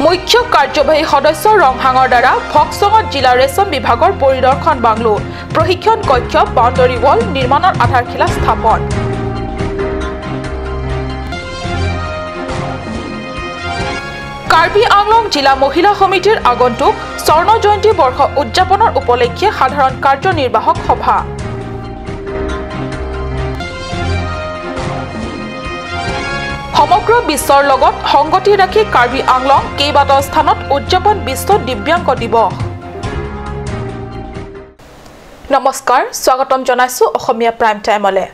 মুখ্য কাৰ্যবাহী সদস্য ৰংহাঙৰ দ্বাৰা ভক্সঙত জিলা ৰেশম বিভাগৰ পৰিদৰ্শন বাংলো প্ৰশিক্ষণ কক্ষ বাউণ্ডাৰী ৱাল নিৰ্মাণৰ আধাৰশিলা স্থাপন কাৰ্বি আংলং জিলা মহিলা সমিতিৰ আগন্তুক স্বৰ্ণ জয়ন্তী বৰ্ষ উদযাপনৰ উপলক্ষে সাধাৰণ কাৰ্যনিৰ্বাহক সভা সমগ্ৰ বিশ্বৰ লগত সংগতি ৰাখি কাৰ্বি আংলং কেইবাটাও স্থানত উদযাপন বিশ্ব দিব্যাংগ দিৱস নমস্কাৰ স্বাগতম জনাইছো অসমীয়া প্ৰাইম টাইমলে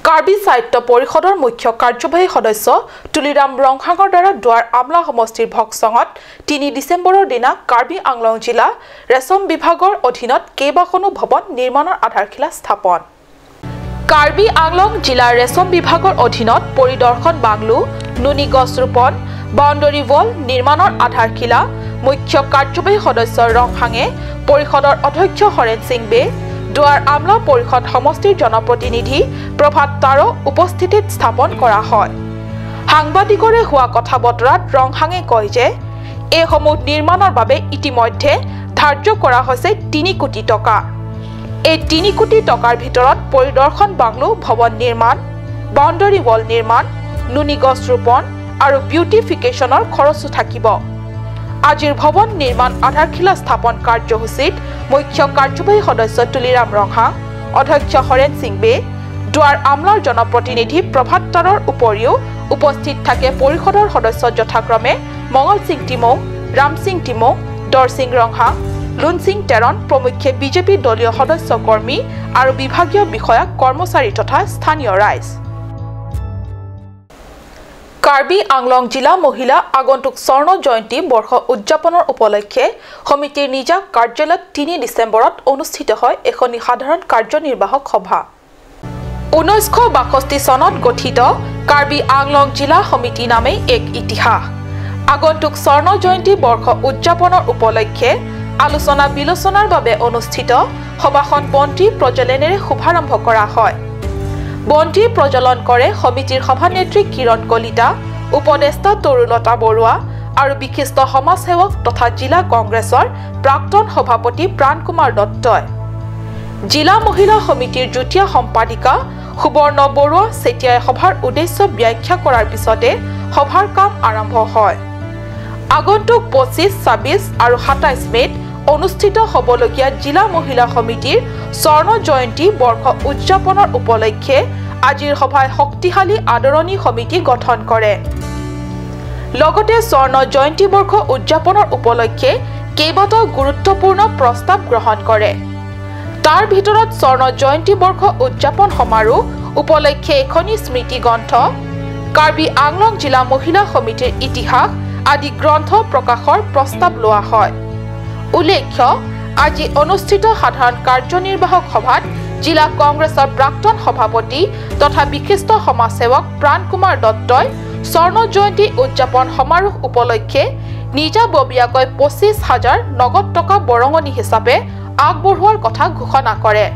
কাৰ্বি সাহিত্য পৰিষদৰ মুখ্য কাৰ্যবাহী সদস্য তুলিৰাম ৰংহাঙৰ দ্বাৰা দুৱাৰ আমলা সমষ্টিৰ ভক্সঙত 3 ডিচেম্বৰৰ দিনা কাৰ্বি আংলং জিলা ৰেশম বিভাগৰ অধীনত কেইবাখনো ভৱন নিৰ্মাণৰ আধাৰশিলা স্থাপন কাৰ্বি আংলং জিলা ৰেশম বিভাগৰ অধীনত পৰিদৰ্শন বাংলো নুনি গছ ৰোপণ বাউণ্ডাৰী ৱাল নিৰ্মাণৰ আধাৰশিলা মুখ্য কাৰ্যবাহী সদস্য ৰংহাঙে পৰিষদৰ অধ্যক্ষ হৰেন সিং বে দুৱাৰ আমলা পৰিষদ সমষ্টিৰ জনপ্ৰতিনিধি প্ৰভাত তাৰো উপস্থিতিত স্থাপন কৰা হয় সাংবাদিকৰে হোৱা কথা বতৰাত ৰংহাঙে কয় যে এই সমূহ নিৰ্মাণৰ বাবে ইতিমধ্যে ধাৰ্য কৰা হৈছে 3 কোটি টকা এই 3 কোটি টকাৰ ভিতৰত পৰিদৰ্শন বাংলো ভৱন নিৰ্মাণ বাউণ্ডাৰী ৱাল নিৰ্মাণ নুনি গছ ৰোপণ আৰু বিউটিফিকেশ্যনৰ খৰচো থাকিব আজিৰ ভৱন নিৰ্মাণ আধাৰশিলা স্থাপন কাৰ্যসূচীত মুখ্য কাৰ্যবাহী সদস্য তুলিৰাম ৰংহাং অধ্যক্ষ হৰেন সিং বে দুৱাৰ আমলাৰ জনপ্ৰতিনিধি প্ৰভাত তাৰৰ উপৰিও উপস্থিত থাকে পৰিষদৰ সদস্য যথাক্ৰমে মঙল সিং টিমৌ ৰাম সিং টিমৌ দৰ সিং ৰংহাং লুন সিং তেৰণ প্ৰমুখ্যে বিজেপি দলীয় সদস্য কৰ্মী আৰু বিভাগীয় বিষয়া কৰ্মচাৰী তথা স্থানীয় ৰাইজ কাৰ্বি আংলং জিলা মহিলা আগন্তুক স্বৰ্ণ জয়ন্তী বৰ্ষ উদযাপনৰ উপলক্ষে সমিতিৰ নিজা কাৰ্যালয়ত 3 ডিচেম্বৰত অনুষ্ঠিত হয় এখন সাধাৰণ কাৰ্যনিৰ্বাহক সভা 1962 চনত গঠিত কাৰ্বি আংলং জিলা সমিতি নামে এক ইতিহাস আগন্তুক স্বৰ্ণ জয়ন্তী বৰ্ষ উদযাপনৰ উপলক্ষে আলোচনা বিলোচনাৰ বাবে অনুষ্ঠিত সভাখন বন্তি প্ৰজ্বলনেৰে শুভাৰম্ভ কৰা হয় বন্তি প্ৰজ্বলন কৰে সমিতিৰ সভানেত্ৰী কিৰণ কলিতা উপদেষ্টা তৰুলতা বৰুৱা আৰু বিশিষ্ট সমাজসেৱক তথা জিলা কংগ্ৰেছৰ প্ৰাক্তন সভাপতি প্ৰাণ কুমাৰ দত্তই জিলা মহিলা সমিতিৰ যুটীয়া সম্পাদিকা সুবৰ্ণ বৰুৱা চেতিয়াই সভাৰ উদ্দেশ্য ব্যাখ্যা কৰাৰ পিছতে সভাৰ কাম আৰম্ভ হয় আগন্তুক 25, 26 আৰু 27 মেত অনুষ্ঠিত হ'বলগীয়া জিলা মহিলা সমিতিৰ স্বৰ্ণ জয়ন্তী বৰ্ষ উদযাপনৰ উপলক্ষে আজিৰ সভাই শক্তিশালী আদৰণী সমিতি গঠন কৰে লগতে স্বৰ্ণ জয়ন্তী বৰ্ষ উদযাপনৰ উপলক্ষে কেইবাটাও গুৰুত্বপূৰ্ণ প্ৰস্তাৱ গ্ৰহণ কৰে তাৰ ভিতৰত স্বৰ্ণ জয়ন্তী বৰ্ষ উদযাপন সমাৰোহ উপলক্ষে এখনি স্মৃতি গ্ৰন্থ কাৰ্বি আংলং জিলা মহিলা সমিতিৰ ইতিহাস আদি গ্ৰন্থ প্ৰকাশৰ প্ৰস্তাৱ লোৱা হয় উল্লেখ্য আজি অনুষ্ঠিত সাধাৰণ কাৰ্যনিৰ্বাহক সভাত জিলা কংগ্ৰেছৰ প্ৰাক্তন সভাপতি তথা বিশিষ্ট সমাজসেৱক প্ৰাণ কুমাৰ দত্তই স্বৰ্ণ জয়ন্তী উদযাপন সমাৰোহ উপলক্ষে নিজাববীয়াকৈ 25,000 নগদ টকা বৰঙণি হিচাপে আগবঢ়োৱাৰ কথা ঘোষণা কৰে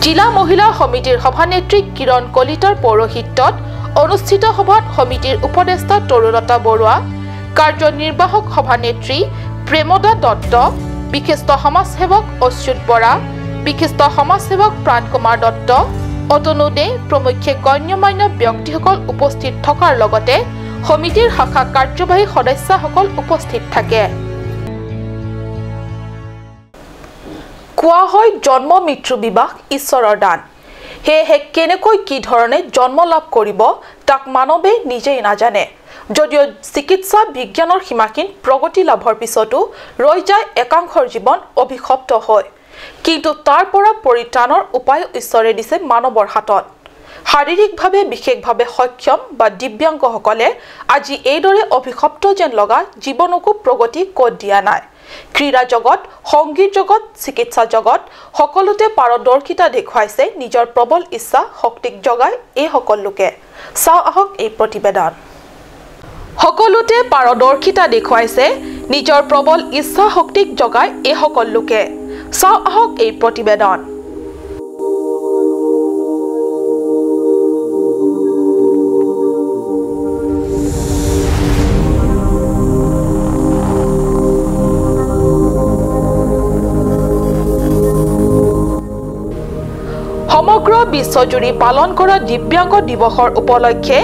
জিলা মহিলা সমিতিৰ সভানেত্ৰী কিৰণ কলিতাৰ পৌৰোহিত্যত অনুষ্ঠিত সভাত সমিতিৰ উপদেষ্টা তৰুলতা বৰুৱা কাৰ্যনিৰ্বাহক সভানেত্ৰী প্ৰেমদা দত্ত বিশিষ্ট সমাজসেৱক অচ্যুত বৰা বিশিষ্ট সমাজসেৱক প্ৰাণ কুমাৰ দত্ত অতনু দে প্ৰমুখ্যে গণ্যমান্য ব্যক্তিসকল উপস্থিত থকাৰ লগতে সমিতিৰ শাখা কাৰ্যবাহী সদস্যসকল উপস্থিত থাকে কোৱা হয় জন্ম মৃত্যু বিবাহ ঈশ্বৰৰ দান হেহে কেনেকৈ কি ধৰণে জন্ম লাভ কৰিব তাক মানৱে নিজেই নাজানে যদিও চিকিৎসা বিজ্ঞানৰ সীমাহীন প্ৰগতি লাভৰ পিছতো ৰৈ যায় একাংশৰ জীৱন অভিশপ্ত হয় কিন্তু তাৰ পৰা পৰিত্ৰাণৰ উপায় ঈশ্বৰে দিছে মানৱৰ হাতত শাৰীৰিকভাৱে বিশেষভাৱে সক্ষম বা দিব্যাংগসকলে আজি এইদৰে অভিশপ্ত যেন লগা জীৱনকো প্ৰগতি ক'ত দিয়া নাই ক্ৰীড়া জগত সংগীত জগত চিকিৎসা জগত সকলোতে পাৰদৰ্শিতা দেখুৱাইছে নিজৰ প্ৰবল ইচ্ছা শক্তিক জগাই এই সকল লোকে চাও আহক এই প্ৰতিবেদন সকলোতে পাৰদৰ্শিতা দেখুৱাইছে নিজৰ প্ৰবল ইচ্ছা শক্তিক জগাই এই সকল লোকে চাও আহক এই প্ৰতিবেদন বিশ্বজুৰি পালন কৰা দিব্যাংগ দিৱসৰ উপলক্ষে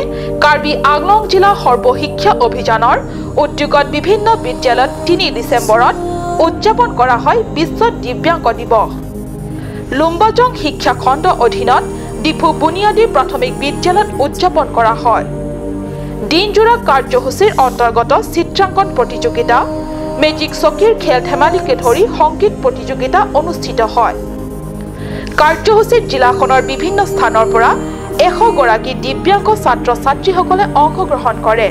কাৰ্বি আংলং জিলা সৰ্বশিক্ষা অভিযানৰ উদ্যোগত বিভিন্ন বিদ্যালয়ত 3 ডিচেম্বৰত উদযাপন কৰা হয় বিশ্ব দিব্যাংগ দিৱস। লুম্বাজং শিক্ষা খণ্ড অধীনত ডিফু বুনিয়াদী প্ৰাথমিক বিদ্যালয়ত উদযাপন কৰা হয়। দিনজোৰা কাৰ্যসূচীৰ অন্তৰ্গত চিত্ৰাংকন প্ৰতিযোগিতা, মেজিক চকীৰ খেল ধেমালিকে ধৰি সংগীত প্ৰতিযোগিতা অনুষ্ঠিত হয়। কাৰ্যসূচীত জিলাখনৰ বিভিন্ন স্থানৰ পৰা 100 গৰাকী দিব্যাংগ ছাত্ৰ ছাত্ৰীসকলে অংশগ্ৰহণ কৰে।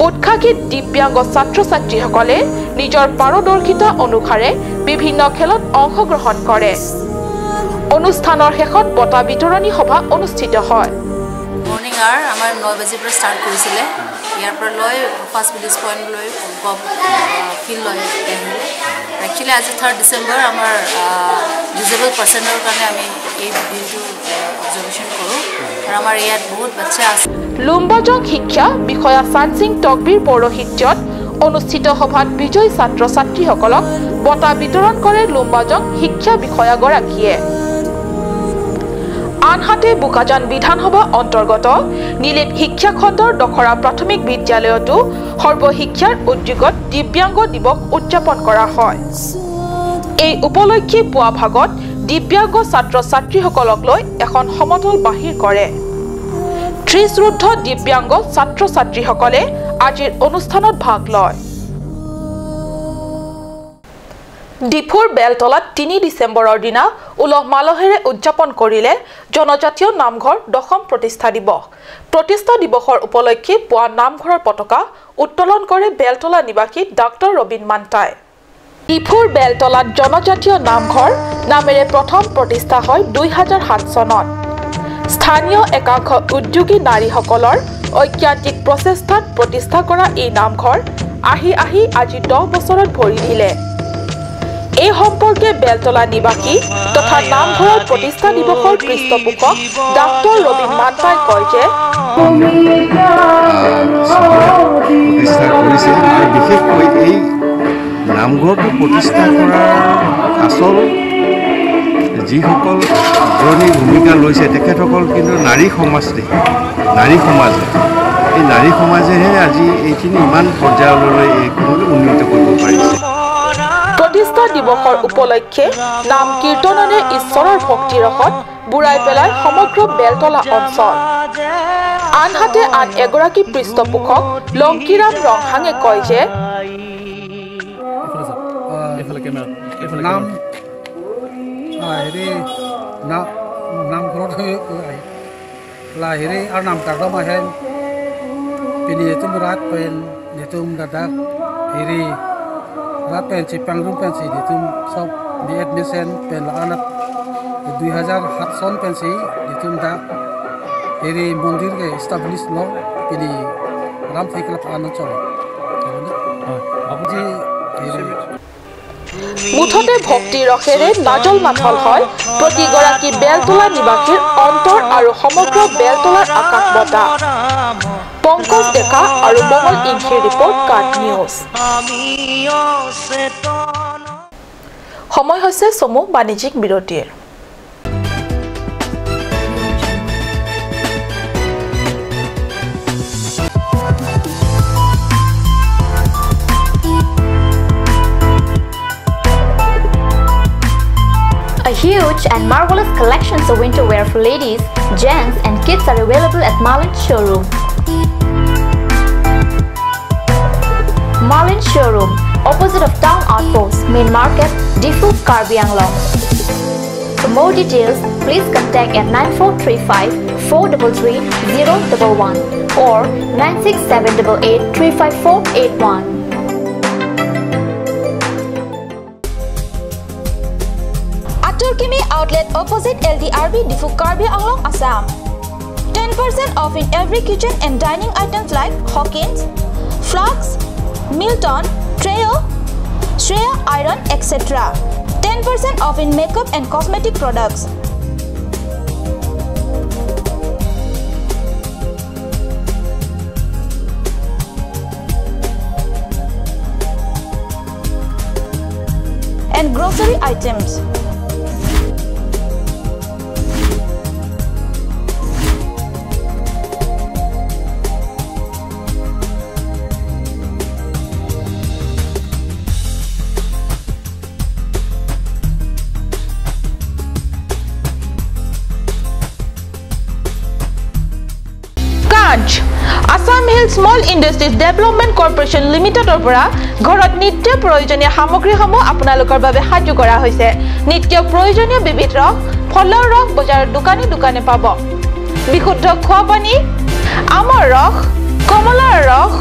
উৎসাহিত দিব্যাংগ ছাত্ৰ ছাত্ৰীসকলে নিজৰ পাৰদৰ্শিতা অনুসাৰে বিভিন্ন খেলত অংশগ্ৰহণ কৰে। অনুষ্ঠানৰ শেষত বঁটা বিতৰণী সভা অনুষ্ঠিত হয়। মৰ্নিং আৱাৰ আমাৰ 9 বজাৰ পৰা ষ্টাৰ্ট কৰিছিলে। ইয়াৰ পৰা লৈ ফাৰ্ষ্ট ভিলেজ পইণ্ট লৈ ফিল্ড লৈ একচুৱেলি আজি 3 ডিচেম্বৰ আমাৰ ডিজেবল পাৰ্চনৰ কাৰণে আমি এই দিনটো অবজাৰ্ভেশ্যন কৰোঁ আৰু আমাৰ ইয়াত বহুত বাচ্চা আছে। লুম্বাজং শিক্ষা বিষয়া চানসিং টকবিৰ পৌৰোহিত্যত অনুষ্ঠিত সভাত বিজয়ী ছাত্ৰ ছাত্ৰীসকলক বঁটা বিতৰণ কৰে লুম্বাজং শিক্ষা বিষয়াগৰাকীয়ে। আনহাতে বোকাজান বিধানসভা অন্তৰ্গত নীলিত শিক্ষা খণ্ডৰ দখৰা প্ৰাথমিক বিদ্যালয়তো সৰ্বশিক্ষাৰ উদ্যোগত দিব্যাংগ দিৱস উদযাপন কৰা হয়। এই উপলক্ষে পুৱা ভাগত দিব্যাংগ ছাত্ৰ ছাত্ৰীসকলক লৈ এখন সমতল বাহিৰ কৰে। 30 ঊৰ্ধ দিব্যাংগ ছাত্ৰ ছাত্ৰীসকলে আজিৰ অনুষ্ঠানত ভাগ লয়। ডিফুৰ বেলতলাত 3 ডিচেম্বৰৰ দিনা উলহ মালহেৰে উদযাপন কৰিলে জনজাতীয় নামঘৰ 10ম প্ৰতিষ্ঠা দিৱস। প্ৰতিষ্ঠা দিৱসৰ উপলক্ষে পুৱা নামঘৰৰ পতাকা উত্তোলন কৰে বেলতলা নিবাসী ডাক্তৰ ৰবীন মান্তাই। ডিফুৰ বেলতলাত জনজাতীয় নামঘৰ নামেৰে প্ৰথম প্ৰতিষ্ঠা হয় 2007 চনত। স্থানীয় একাংশ উদ্যোগী নাৰীসকলৰ ঐক্যান্তিক প্ৰচেষ্টাত প্ৰতিষ্ঠা কৰা এই নামঘৰ আহি আজি 10 বছৰত ভৰি দিলে। এই সম্পৰ্কে বেলতলা নিবাসী তথা নামঘৰৰ প্ৰতিষ্ঠা দিৱসৰ পৃষ্ঠপোষক ডাক্তৰ ৰবীন মান্তাই কয় যে প্ৰতিষ্ঠা কৰিছে আৰু বিশেষকৈ এই নামঘৰটো প্ৰতিষ্ঠা কৰাৰ আচল যিসকল অগ্ৰণী ভূমিকা লৈছে তেখেতসকল কিন্তু নাৰী সমাজে এই নাৰী সমাজেহে আজি এইখিনি ইমান পৰ্যায়লৈ এইখনলৈ উন্নীত কৰিব পাৰিছে। প্ৰতিষ্ঠা দিৱসৰ উপলক্ষে নাম কীৰ্তনেৰে ঈশ্বৰৰ ভক্তি ৰসত বুঢ়াই পেলাই সমগ্ৰ বেলতলা অঞ্চল। আনহাতে আন এগৰাকী পৃষ্ঠপোষক লংকিৰাম ৰংহাঙে কয় যে নামঘৰত হেৰি আৰু নাম কাৰ্ডম আহে পিনি এতুম ৰাত পেন এতুম দাদা হেৰি রাত পেন্সি পাংরুম পেন্সি দিতুম সব দি এডমিশন পেন লাগানাত 2007 সন পেন্সি দিতুম দা হেৰি মন্দিৰ কে এস্টাবলিশ ল পিনি ৰাম থেকলা আন চলে আপুনি মুঠতে ভক্তি ৰসেৰে নাজল মাথল হয় প্ৰতিগৰাকী বেলতলা নিবাসীৰ অন্তৰ আৰু সমগ্ৰ বেলতলাৰ আকাশ বতা। পংকজ ডেকা আৰু মঙ্গল ইংখিৰ ৰিপৰ্ট কাট নিউজ। সময় হৈছে চমু বাণিজ্যিক বিৰতিৰ। A huge and marvelous collections of winter wear for ladies, gents and kids are available at Marlin Showroom. Marlin Showroom, opposite of Town Outpost, Main Market, Difu, Karbi Anglong. For more details, please contact at 9435 433 011 or 96788 35481. Aturkimi outlet opposite LDRB Difu Karbi Anglong Assam. 10% off in every kitchen and dining items like Hawkins, Flax, Milton, Treo, Shreya Iron, etc. 10% off in makeup and cosmetic products. And grocery items. Launch Assam Hill Small Industries Development Corporation লিমিটেডৰ পৰা ঘৰত নিত্য প্ৰয়োজনীয় সামগ্ৰীসমূহ আপোনালোকৰ বাবে সাজু কৰা হৈছে নিত্য প্ৰয়োজনীয় বিবিধ ৰস ফলৰ ৰস বজাৰৰ দোকানে দোকানে পাব বিশুদ্ধ খোৱা পানী আমৰ ৰস কমলাৰ ৰস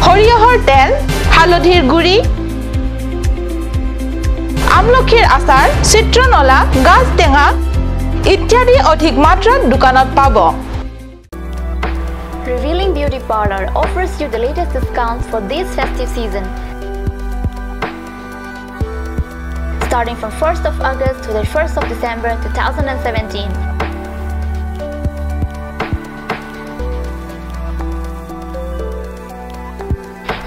সৰিয়হৰ তেল হালধিৰ গুড়ি আমলখিৰ আচাৰ চিত্ৰনলা গাজ টেঙা ইত্যাদি অধিক মাত্ৰাত দোকানত পাব Revealing Beauty Parlor offers you the latest discounts for this festive season. Starting from 1st of August to the 1st of December 2017.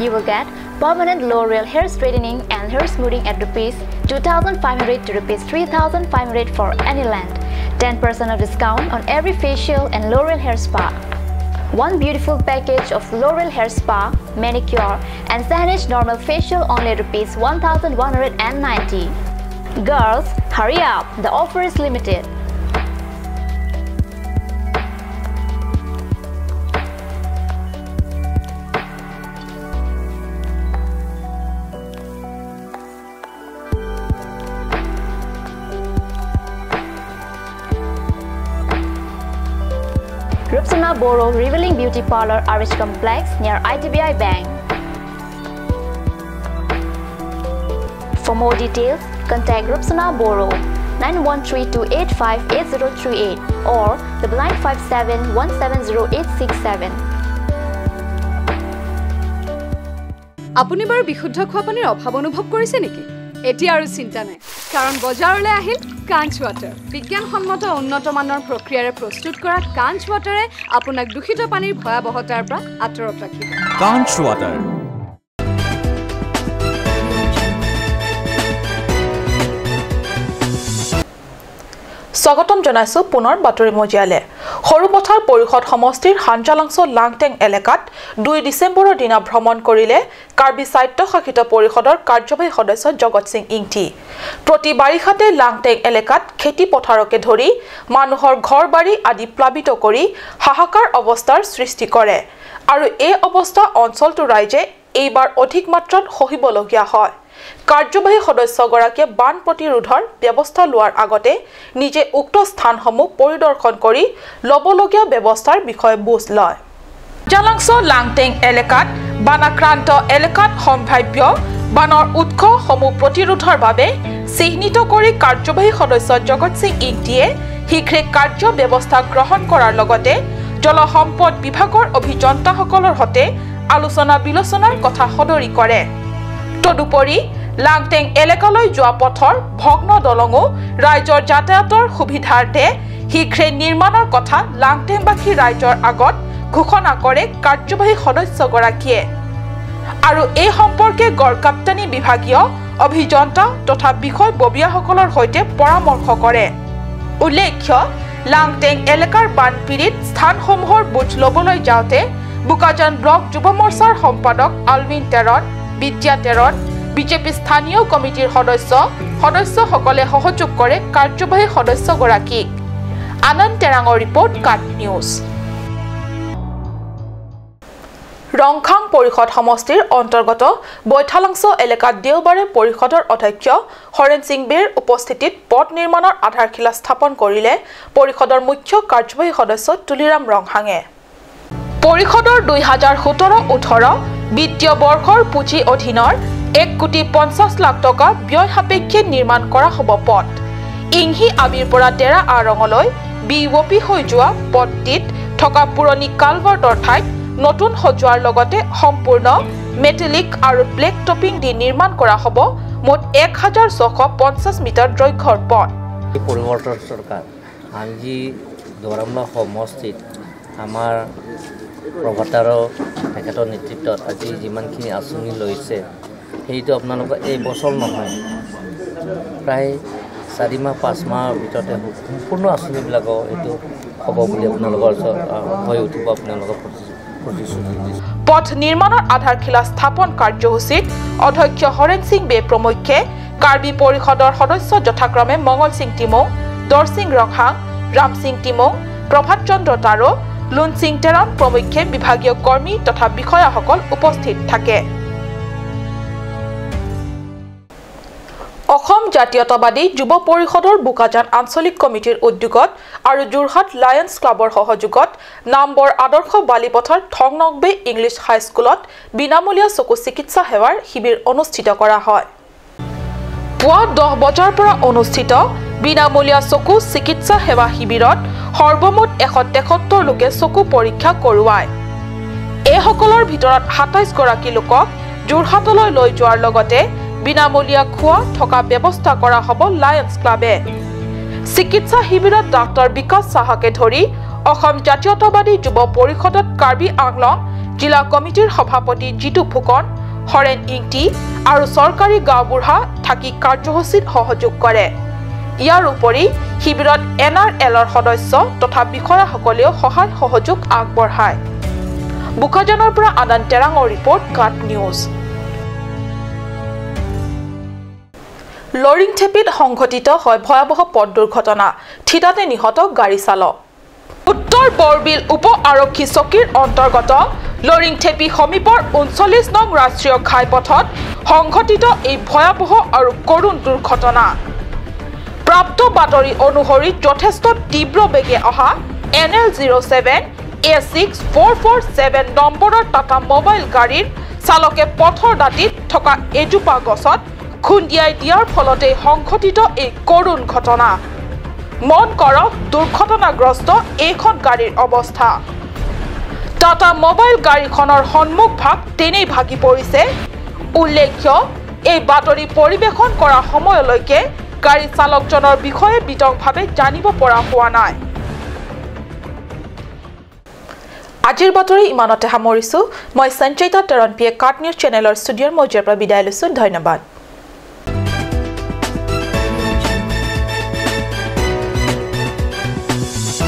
You will get permanent L'Oreal hair straightening and hair smoothing at ₹2,500 to ₹3,500 for any length. 10% of discount on every facial and L'Oreal hair spa. One beautiful package of L'Oreal hair spa, manicure and Sanish normal facial only ₹1,190. Girls, hurry up! The offer is limited. Rupsana Boro Revealing Beauty Parlor RH Complex near ITBI Bank. For more details, contact Rupsana Boro 9132858038 or 9957170867. আপুনি বাৰু বিশুদ্ধ খোৱা পানীৰ অভাৱ অনুভৱ কৰিছে নেকি এতিয়া আৰু চিন্তা নাই কাৰণ বজাৰলৈ আহিল কাঞ্চ ৱাটাৰ বিজ্ঞানসন্মত উন্নত মানৰ প্ৰক্ৰিয়াৰে প্ৰস্তুত কৰা কাঞ্চ ৱাটাৰে আপোনাক দূষিত পানীৰ ভয়াৱহতাৰ পৰা আঁতৰত ৰাখিব কাঞ্চ ৱাটাৰ স্বাগতম জনাইছো পুনৰ বাতৰি মজিয়ালে সৰুপথাৰ পৰিষদ সমষ্টিৰ হাঞ্জালাংছ লাংটেং এলেকাত 2 ডিসেম্বৰৰ দিনা ভ্ৰমণ কৰিলে কাৰ্বি স্বায়ত্তশাসিত পৰিষদৰ কাৰ্যবাহী সদস্য জগত সিং ইংটি প্ৰতি বাৰিষাতে লাংটেং এলেকাত খেতি পথাৰকে ধৰি মানুহৰ ঘৰবাৰী আদি প্লাবিত কৰি হাহাকাৰ অৱস্থাৰ সৃষ্টি কৰে আৰু এই অৱস্থা অঞ্চলটোৰ ৰাইজে এইবাৰ অধিক মাত্ৰাত সহিবলগীয়া হয় কাৰ্যবাহী সদস্যগৰাকীয়ে বান প্ৰতিৰোধৰ ব্যৱস্থা লোৱাৰ আগতে নিজে উক্ত স্থানসমূহ পৰিদৰ্শন কৰি লবলগীয়া ব্যৱস্থাৰ বিষয়ে বুজ লয় জালাংছ লাংটেং এলেকাত বানাক্ৰান্ত এলেকাত সম্ভাৱ্য বানৰ উৎসসমূহ প্ৰতিৰোধৰ বাবে চিহ্নিত কৰি কাৰ্যবাহী সদস্য জগত সিং ইংটিয়ে শীঘ্ৰে কাৰ্য ব্যৱস্থা গ্ৰহণ কৰাৰ লগতে জলসম্পদ বিভাগৰ অভিযন্তাসকলৰ সৈতে আলোচনা বিলোচনাৰ কথা সদৰি কৰে তদুপৰি লাংটেং এলেকালৈ যোৱা পথৰ ভগ্ন দলঙো ৰাইজৰ যাতায়াতৰ সুবিধাৰ্থে শীঘ্ৰে নিৰ্মাণৰ কথা লাংটেংবাসী ৰাইজৰ আগত ঘোষণা কৰে কাৰ্যবাহী সদস্যগৰাকীয়ে আৰু এই সম্পৰ্কে গড়কাপ্তানি বিভাগীয় অভিযন্তা তথা বিষয়ববীয়াসকলৰ সৈতে পৰামৰ্শ কৰে উল্লেখ্য লাংটেং এলেকাৰ বানপীড়িত স্থানসমূহৰ বুজ ল'বলৈ যাওঁতে বুকাজান ব্লক যুৱ মৰ্চাৰ সম্পাদক আলভিন তেৰণ বিদ্যা তেৰণ বিজেপি স্থানীয় কমিটিৰ সদস্যসকলে সহযোগ কৰে কাৰ্যবাহী সদস্যগৰাকীক আনন্দ তেৰাঙৰ ৰিপৰ্ট কাট নিউজ ৰংখাং পৰিষদ সমষ্টিৰ অন্তৰ্গত বৈঠালাংছ এলেকাত দেওবাৰে পৰিষদৰ অধ্যক্ষ হৰেন সিং বেৰ উপস্থিতিত পথ নিৰ্মাণৰ আধাৰশিলা স্থাপন কৰিলে পৰিষদৰ মুখ্য কাৰ্যবাহী সদস্য তুলিৰাম ৰংহাঙে পৰিষদৰ 2017-18 বিত্তীয় বৰ্ষৰ পুঁজি অধীনৰ 1,50,00,000 টকা ব্যয় সাপেক্ষে নিৰ্মাণ কৰা হ'ব পথ ইংহি আবিৰ পৰা তেৰা আৰঙলৈ বিওপি হৈ যোৱা পথটিত থকা পুৰণি কালভাৰ্টৰ ঠাইত নতুন সজোৱাৰ লগতে সম্পূৰ্ণ মেটেলিক আৰু ব্লেক টপিং দি নিৰ্মাণ কৰা হ'ব মুঠ 1,650 মিটাৰ দৈৰ্ঘ্যৰ পথ পৰিৱৰ্তন চৰকাৰ আজি দৰামলা সমষ্টিত আমাৰ প্ৰভাতাৰৰ তেখেতৰ নেতৃত্বত আজি যিমানখিনি আঁচনি লৈছে সেইটো আপোনালোকৰ এই বছৰ নহয় প্ৰায় 4 মাহ 5 মাহৰ ভিতৰতে সম্পূৰ্ণ আঁচনিবিলাকৰ এইটো হ'ব বুলি আপোনালোকৰ হৈ উঠিব আপোনালোকৰ পথ নিৰ্মাণৰ আধাৰশিলা স্থাপন কাৰ্যসূচীত অধ্যক্ষ হৰেন সিং বে প্ৰমুখ্যে কাৰ্বি পৰিষদৰ সদস্য যথাক্ৰমে মঙ্গল সিং টিমং দৰ সিং ৰংহাং ৰাম সিং টিমং প্ৰভাত চন্দ্ৰ তাৰো লুনচিং টেৰাম প্ৰমুখ্যে বিভাগীয় কৰ্মী তথা বিষয়াসকল উপস্থিত থাকে অসম জাতীয়তাবাদী যুৱ পৰিষদৰ বুকাজান আঞ্চলিক কমিটিৰ উদ্যোগত আৰু যোৰহাট লায়ন্স ক্লাবৰ সহযোগত নামবৰ আদৰ্শ বালিপথৰ থংনগবে ইংলিছ হাইস্কুলত বিনামূলীয়া চকু চিকিৎসা সেৱাৰ শিবিৰ অনুষ্ঠিত কৰা হয় পুৱা 10 বজাৰ পৰা অনুষ্ঠিত বিনামূলীয়া চকু চিকিৎসা সেৱা শিবিৰত সৰ্বমুঠ 173 লোকে চকু পৰীক্ষা কৰোৱায় এই সকলৰ ভিতৰত 27 গৰাকী লোকক যোৰহাটলৈ লৈ যোৱাৰ লগতে বিনামূলীয়া খোৱা থকা ব্যৱস্থা কৰা হ'ব লায়ন্স ক্লাবে চিকিৎসা শিবিৰত ডাক্তৰ বিকাশ সাহাকে ধৰি অসম জাতীয়তাবাদী যুৱ পৰিষদত কাৰ্বি আংলং জিলা কমিটিৰ সভাপতি জিতু ফুকন হৰেন ইংটি আৰু চৰকাৰী গাঁওবুঢ়া থাকি কাৰ্যসূচীত সহযোগ কৰে ইয়াৰ উপৰি শিবিৰত NRLৰ সদস্য তথা বিষয়াসকলেও সহায় সহযোগ আগবঢ়ায় বুকাজানৰ পৰা আনন্দ টেৰাঙৰ ৰিপৰ্ট কাট নিউজ লৰিংথেপিত সংঘটিত হয় ভয়াবহ পথ দুৰ্ঘটনা ঠিতাতে নিহত গাড়ী চালক উত্তৰ বৰবিল উপ আৰক্ষী চকীৰ অন্তৰ্গত লৰিংথেপি সমীপৰ 39 নং ৰাষ্ট্ৰীয় ঘাইপথত সংঘটিত এই ভয়াবহ আৰু কৰুণ দুৰ্ঘটনা প্ৰাপ্ত বাতৰি অনুসৰি যথেষ্ট তীব্ৰ বেগে অহা NL07 A6447 নম্বৰৰ টাটা মোবাইল গাড়ীৰ চালকে পথৰ দাঁতিত থকা এজোপা গছত খুন্দিয়াই দিয়াৰ ফলতে সংঘটিত এই কৰুণ ঘটনা মন কৰক দুৰ্ঘটনাগ্ৰস্ত এইখন গাড়ীৰ অৱস্থা টাটা মোবাইল গাড়ীখনৰ সন্মুখ ভাগ তেনেই ভাগি পৰিছে উল্লেখ্য এই বাতৰি পৰিৱেশন কৰা সময়লৈকে গাড়ী চালকজনৰ বিষয়ে বিতংভাৱে জানিব পৰা হোৱা নাই আজিৰ বাতৰি ইমানতে সামৰিছো মই সঞ্চয়িতা তৰণপিয়ে কাট নিউজ চেনেলৰ ষ্টুডিঅ'ৰ মজিয়াৰ পৰা বিদায় লৈছো ধন্যবাদ